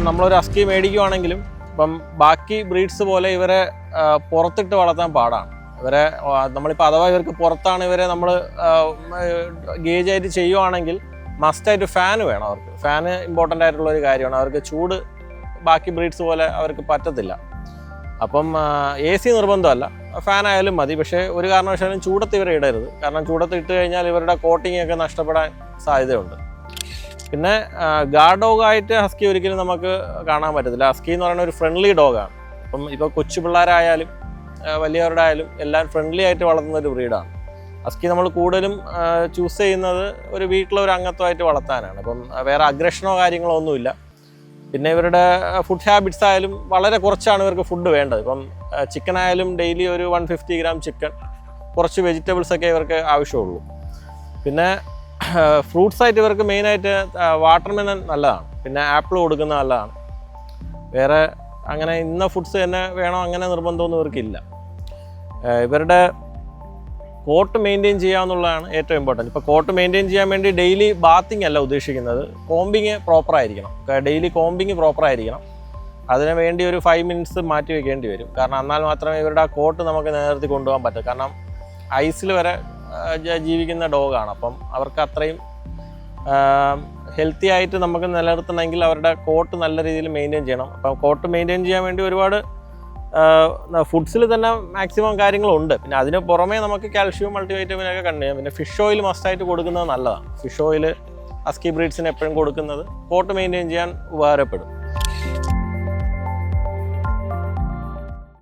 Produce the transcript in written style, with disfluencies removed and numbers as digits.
നമ്മളൊരു ഹസ്കി മേടിക്കുവാണെങ്കിലും ഇപ്പം ബാക്കി ബ്രീഡ്സ് പോലെ ഇവരെ പുറത്തിട്ട് വളർത്താൻ പാടാണ്. ഇവരെ നമ്മളിപ്പോൾ അഥവാ ഇവർക്ക് പുറത്താണ് ഇവരെ നമ്മൾ ഗേജായിട്ട് ചെയ്യുവാണെങ്കിൽ മസ്റ്റായിട്ട് ഫാന് വേണം. അവർക്ക് ഫാന് ഇമ്പോർട്ടൻ്റ് ആയിട്ടുള്ളൊരു കാര്യമാണ്. അവർക്ക് ചൂട് ബാക്കി ബ്രീഡ്സ് പോലെ അവർക്ക് പറ്റത്തില്ല. അപ്പം AC നിർബന്ധമല്ല, ഫാനായാലും മതി. പക്ഷേ ഒരു കാരണവശാലും ചൂടത്ത് ഇവരെ ഇടരുത്. കാരണം ചൂടത്ത് ഇട്ട് കഴിഞ്ഞാൽ ഇവരുടെ കോട്ടിങ് ഒക്കെ നഷ്ടപ്പെടാൻ സാധ്യതയുണ്ട്. പിന്നെ ഗാർഡ് ഡോഗായിട്ട് ഹസ്കി ഒരിക്കലും നമുക്ക് കാണാൻ പറ്റത്തില്ല. ഹസ്കി എന്ന് പറയുന്ന ഒരു ഫ്രണ്ട്ലി ഡോഗാണ്. അപ്പം ഇപ്പോൾ കൊച്ചു പിള്ളേരായാലും വലിയവരുടെ ആയാലും എല്ലാം ഫ്രണ്ട്ലി ആയിട്ട് വളർത്തുന്ന ഒരു ബ്രീഡാണ്. ഹസ്കി നമ്മൾ കൂടുതലും ചൂസ് ചെയ്യുന്നത് ഒരു വീട്ടിലൊരു അംഗത്വമായിട്ട് വളർത്താനാണ്. അപ്പം വേറെ അഗ്രഷനോ കാര്യങ്ങളോ ഒന്നുമില്ല. പിന്നെ ഇവരുടെ ഫുഡ് ഹാബിറ്റ്സ് ആയാലും വളരെ കുറച്ചാണ് ഇവർക്ക് ഫുഡ് വേണ്ടത്. ഇപ്പം ചിക്കൻ ആയാലും ഡെയിലി ഒരു 150 ഗ്രാം ചിക്കൻ, കുറച്ച് വെജിറ്റബിൾസൊക്കെ ഇവർക്ക് ആവശ്യമുള്ളൂ. പിന്നെ ഫ്രൂട്ട്സ് ആയിട്ട് ഇവർക്ക് മെയിനായിട്ട് വാട്ടർമെലൺ നല്ലതാണ്, പിന്നെ ആപ്പിൾ കൊടുക്കുന്നത് നല്ലതാണ്. വേറെ അങ്ങനെ ഇന്ന ഫുഡ്സ് തന്നെ വേണോ അങ്ങനെ നിർബന്ധമൊന്നും ഇവർക്കില്ല. ഇവരുടെ കോട്ട് മെയിൻറ്റെയിൻ ചെയ്യാന്നുള്ളതാണ് ഏറ്റവും ഇമ്പോർട്ടൻറ്റ്. ഇപ്പോൾ കോട്ട് മെയിൻറ്റെയിൻ ചെയ്യാൻ വേണ്ടി ഡെയിലി ബാത്തിങ് അല്ല ഉദ്ദേശിക്കുന്നത്, കോമ്പിങ് പ്രോപ്പറായിരിക്കണം. ഡെയിലി കോമ്പിങ് പ്രോപ്പറായിരിക്കണം. അതിന് വേണ്ടി ഒരു 5 മിനിറ്റ്സ് മാറ്റി വയ്ക്കേണ്ടി വരും. കാരണം എന്നാൽ മാത്രമേ ഇവരുടെ ആ കോട്ട് നമുക്ക് നിലനിർത്തി കൊണ്ടുപോകാൻ പറ്റൂ. കാരണം ഐസിൽ വരെ ജീവിക്കുന്ന ഡോഗാണ്. അപ്പം അവർക്ക് അത്രയും ഹെൽത്തി ആയിട്ട് നമുക്ക് നിലനിർത്തണമെങ്കിൽ അവരുടെ കോട്ട് നല്ല രീതിയിൽ മെയിൻറ്റെയിൻ ചെയ്യണം. അപ്പം കോട്ട് മെയിൻറ്റെയിൻ ചെയ്യാൻ വേണ്ടി ഒരുപാട് ഫുഡ്സിൽ തന്നെ മാക്സിമം കാര്യങ്ങളുണ്ട്. പിന്നെ അതിന് പുറമേ നമുക്ക് കാൽഷ്യം മൾട്ടിവൈറ്റമിനൊക്കെ കണ്ടു ചെയ്യാം. പിന്നെ ഫിഷ് ഓയിൽ മസ്റ്റായിട്ട് കൊടുക്കുന്നത് നല്ലതാണ്. ഫിഷ് ഓയിൽ ഹസ്കി ബ്രീഡ്സിന് എപ്പോഴും കൊടുക്കുന്നത് കോട്ട് മെയിൻറ്റെയിൻ ചെയ്യാൻ ഉപകാരപ്പെടും.